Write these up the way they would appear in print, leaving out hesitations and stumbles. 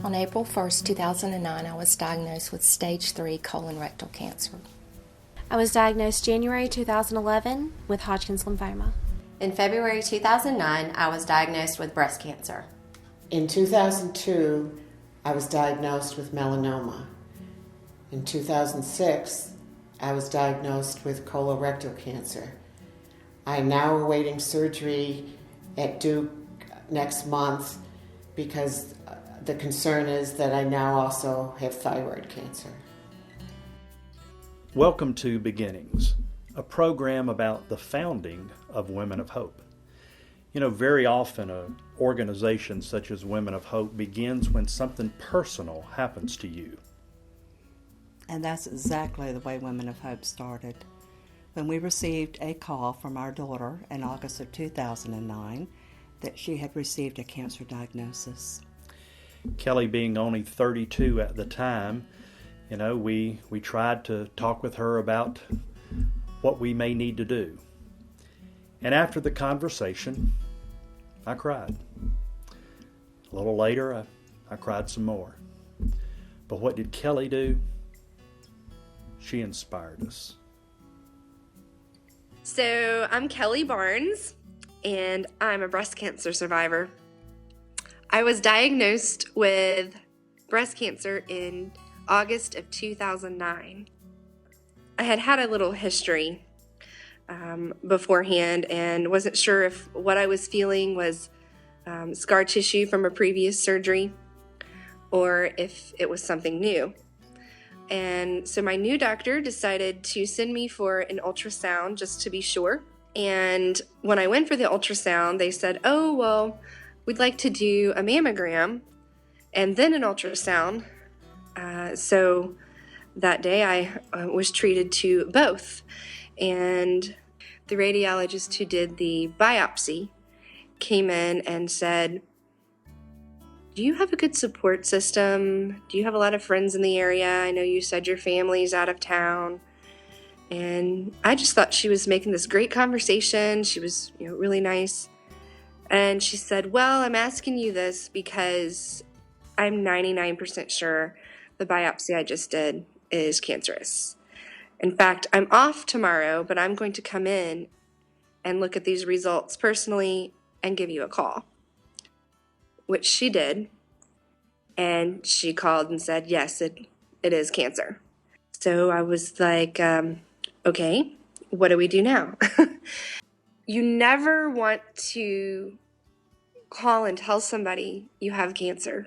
On April 1st, 2009, I was diagnosed with stage 3 colon rectal cancer. I was diagnosed January 2011 with Hodgkin's lymphoma. In February 2009, I was diagnosed with breast cancer. In 2002, I was diagnosed with melanoma. In 2006, I was diagnosed with colorectal cancer. I am now awaiting surgery at Duke next month because the concern is that I now also have thyroid cancer. Welcome to Beginnings, a program about the founding of Women of Hope. You know, very often an organization such as Women of Hope begins when something personal happens to you. And that's exactly the way Women of Hope started. When we received a call from our daughter in August of 2009 that she had received a cancer diagnosis. Kelly being only 32 at the time, you know, we tried to talk with her about what we may need to do. And after the conversation, I cried. A little later, I cried some more. But what did Kelly do? She inspired us. So I'm Kelly Barnes, and I'm a breast cancer survivor. I was diagnosed with breast cancer in August of 2009. I had a little history beforehand and wasn't sure if what I was feeling was scar tissue from a previous surgery or if it was something new. And so my new doctor decided to send me for an ultrasound just to be sure. And when I went for the ultrasound, they said, oh, well, we'd like to do a mammogram and then an ultrasound. So that day I was treated to both. And the radiologist who did the biopsy came in and said, do you have a good support system? Do you have a lot of friends in the area? I know you said your family's out of town. And I just thought she was making this great conversation. She was, really nice. And she said, well, I'm asking you this because I'm 99% sure the biopsy I just did is cancerous. In fact, I'm off tomorrow, but I'm going to come in and look at these results personally and give you a call. Which she did, and she called and said, yes, it is cancer. So I was like, okay, what do we do now? You never want to call and tell somebody you have cancer.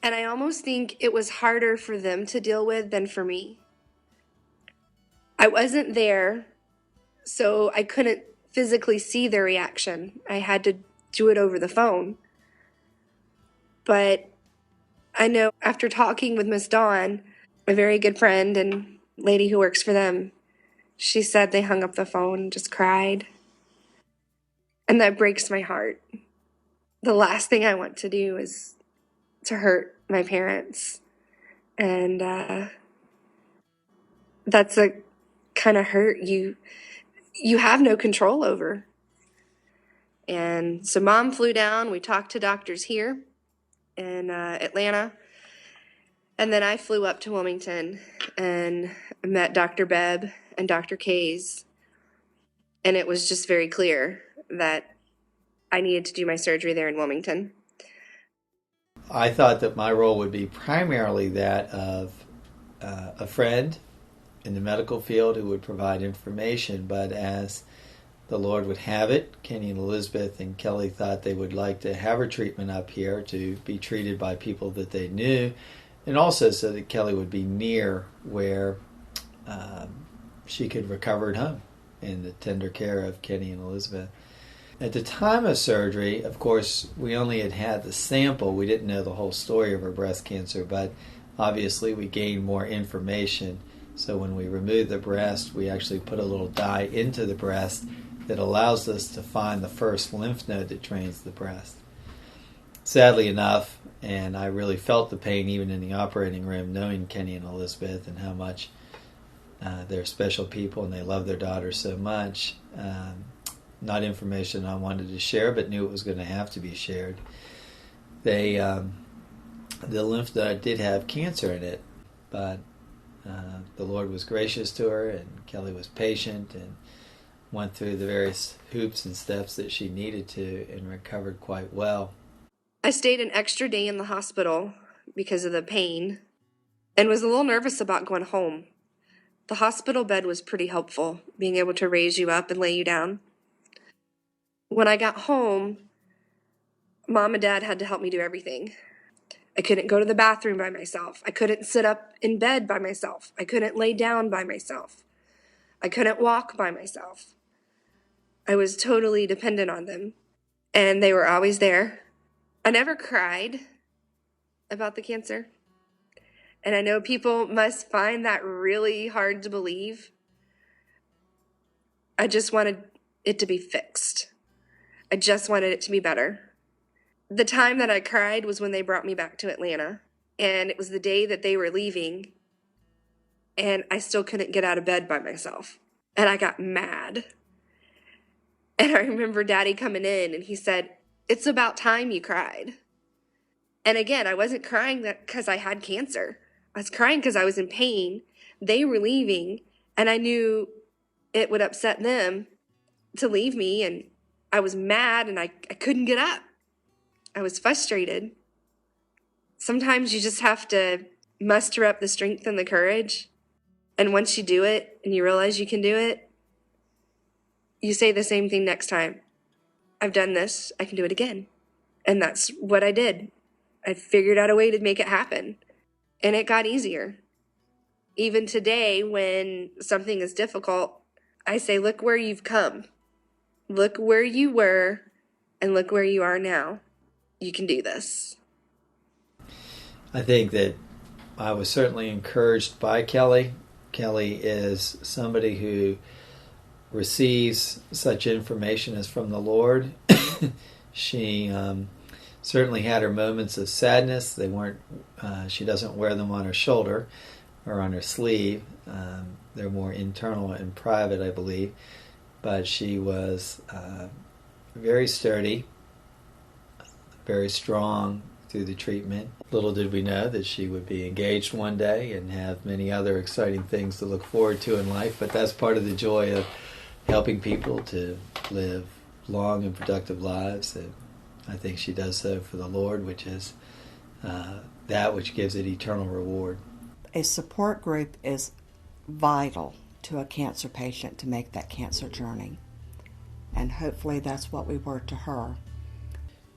And I almost think it was harder for them to deal with than for me. I wasn't there, so I couldn't physically see their reaction. I had to do it over the phone. But I know after talking with Miss Dawn, a very good friend and lady who works for them, she said they hung up the phone and just cried. And that breaks my heart. The last thing I want to do is to hurt my parents. And that's a kind of hurt you have no control over. And so Mom flew down. We talked to doctors here in Atlanta. And then I flew up to Wilmington and met Dr. Bebb and Dr. Kays. And it was just very clear that I needed to do my surgery there in Wilmington. I thought that my role would be primarily that of a friend in the medical field who would provide information, but as the Lord would have it, Kenny and Elizabeth and Kelly thought they would like to have her treatment up here to be treated by people that they knew, and also so that Kelly would be near where she could recover at home in the tender care of Kenny and Elizabeth. At the time of surgery, of course, we only had the sample. We didn't know the whole story of her breast cancer, but obviously we gained more information. So when we removed the breast, we actually put a little dye into the breast that allows us to find the first lymph node that drains the breast. Sadly enough, and I really felt the pain even in the operating room, knowing Kenny and Elizabeth and how much they're special people and they love their daughter so much. Not information I wanted to share, but knew it was going to have to be shared. the lymph node did have cancer in it, but the Lord was gracious to her, and Kelly was patient and went through the various hoops and steps that she needed to and recovered quite well. I stayed an extra day in the hospital because of the pain and was a little nervous about going home. The hospital bed was pretty helpful, being able to raise you up and lay you down. When I got home, Mom and Dad had to help me do everything. I couldn't go to the bathroom by myself. I couldn't sit up in bed by myself. I couldn't lay down by myself. I couldn't walk by myself. I was totally dependent on them, and they were always there. I never cried about the cancer, and I know people must find that really hard to believe. I just wanted it to be fixed. I just wanted it to be better. The time that I cried was when they brought me back to Atlanta, and it was the day that they were leaving, and I still couldn't get out of bed by myself, and I got mad. And I remember Daddy coming in, and he said, "It's about time you cried." And again, I wasn't crying because I had cancer. I was crying because I was in pain. They were leaving, and I knew it would upset them to leave me, and I was mad, and I couldn't get up. I was frustrated. Sometimes you just have to muster up the strength and the courage. And once you do it and you realize you can do it, you say the same thing next time. I've done this, I can do it again. And that's what I did. I figured out a way to make it happen. And it got easier. Even today, when something is difficult, I say, look where you've come. Look where you were and look where you are now. You can do this. I think that I was certainly encouraged by Kelly. Kelly is somebody who receives such information as from the Lord. She certainly had her moments of sadness. They weren't. She doesn't wear them on her shoulder or on her sleeve. They're more internal and private, I believe. But she was very sturdy, very strong through the treatment. Little did we know that she would be engaged one day and have many other exciting things to look forward to in life, but that's part of the joy of helping people to live long and productive lives. And I think she does so for the Lord, which is that which gives it eternal reward. A support group is vital to a cancer patient to make that cancer journey. And hopefully that's what we were to her.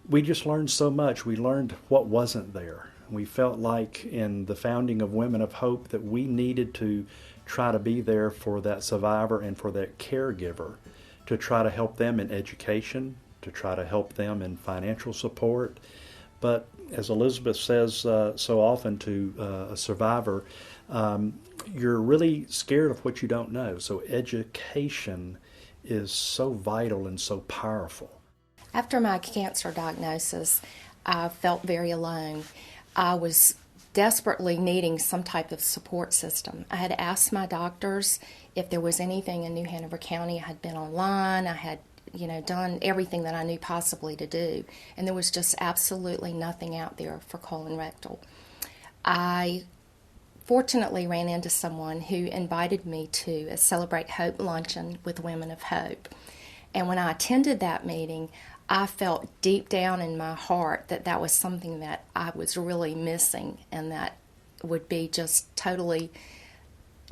We just learned so much. We learned what wasn't there. We felt like in the founding of Women of Hope that we needed to try to be there for that survivor and for that caregiver, to try to help them in education, to try to help them in financial support. But as Elizabeth says so often to a survivor, you're really scared of what you don't know. So education is so vital and so powerful. After my cancer diagnosis, I felt very alone. I was desperately needing some type of support system. I had asked my doctors if there was anything in New Hanover County. I had been online. I had, done everything that I knew possibly to do, and there was just absolutely nothing out there for colon rectal. I fortunately ran into someone who invited me to a Celebrate Hope luncheon with Women of Hope. And when I attended that meeting, I felt deep down in my heart that that was something that I was really missing, and that would be just totally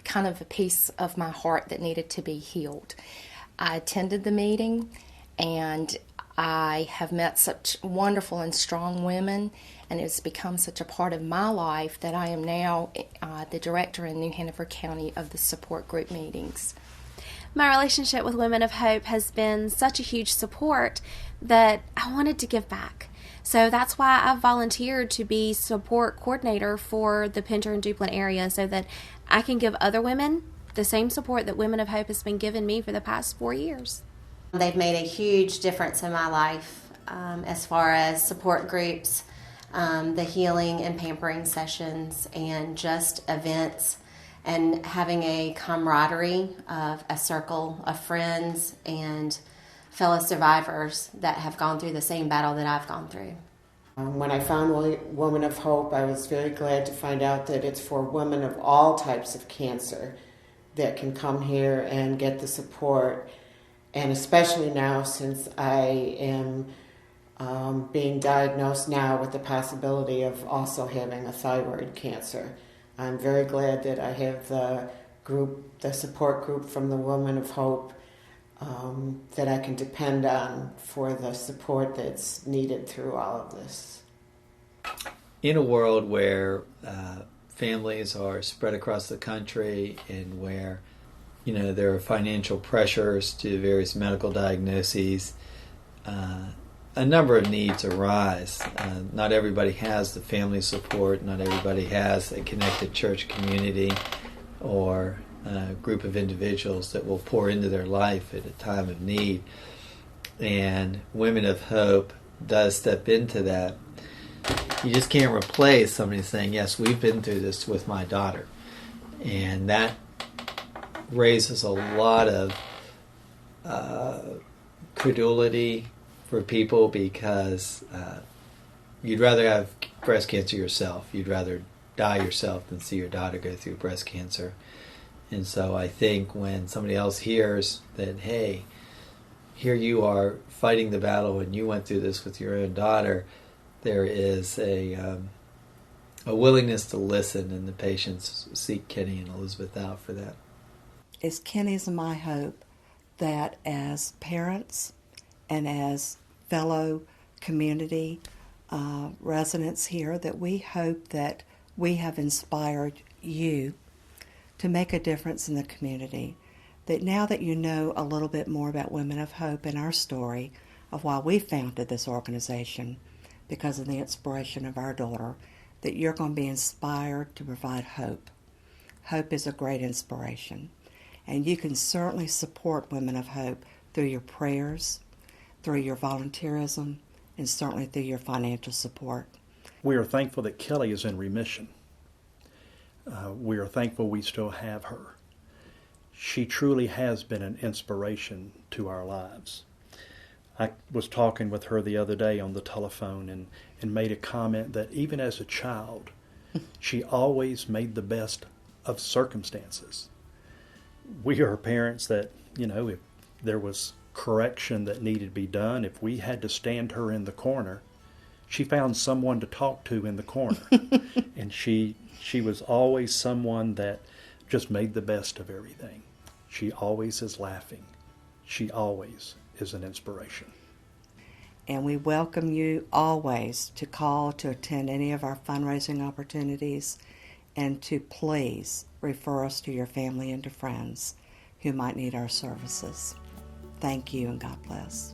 kind of a piece of my heart that needed to be healed. I attended the meeting, and I have met such wonderful and strong women, and it's become such a part of my life that I am now the director in New Hanover County of the support group meetings. My relationship with Women of Hope has been such a huge support that I wanted to give back. So that's why I volunteered to be support coordinator for the Pinter and Duplin area, so that I can give other women the same support that Women of Hope has been giving me for the past 4 years. They've made a huge difference in my life as far as support groups, the healing and pampering sessions, and just events, and having a camaraderie of a circle of friends and fellow survivors that have gone through the same battle that I've gone through. When I found Woman of Hope, I was very glad to find out that it's for women of all types of cancer that can come here and get the support. And especially now, since I am being diagnosed now with the possibility of also having a thyroid cancer. I'm very glad that I have the support group from the Woman of Hope that I can depend on for the support that's needed through all of this. In a world where families are spread across the country and where there are financial pressures to various medical diagnoses, a number of needs arise. Not everybody has the family support, not everybody has a connected church community or a group of individuals that will pour into their life at a time of need. And Women of Hope does step into that. You just can't replace somebody saying, yes, we've been through this with my daughter. And that raises a lot of credulity for people, because you'd rather have breast cancer yourself. You'd rather die yourself than see your daughter go through breast cancer. And so I think when somebody else hears that, hey, here you are fighting the battle and you went through this with your own daughter, there is a willingness to listen, and the patients seek Kenny and Elizabeth out for that. It's Kenny's and my hope that as parents and as fellow community residents here, that we hope that we have inspired you to make a difference in the community. That now that you know a little bit more about Women of Hope and our story of why we founded this organization, because of the inspiration of our daughter, that you're going to be inspired to provide hope. Hope is a great inspiration. And you can certainly support Women of Hope through your prayers, through your volunteerism, and certainly through your financial support. We are thankful that Kelly is in remission. We are thankful we still have her. She truly has been an inspiration to our lives. I was talking with her the other day on the telephone and made a comment that even as a child, she always made the best of circumstances. We are parents that, if there was correction that needed to be done, if we had to stand her in the corner, she found someone to talk to in the corner. And she was always someone that just made the best of everything. She always is laughing. She always is an inspiration. And we welcome you always to call to attend any of our fundraising opportunities, and to please refer us to your family and to friends who might need our services. Thank you, and God bless.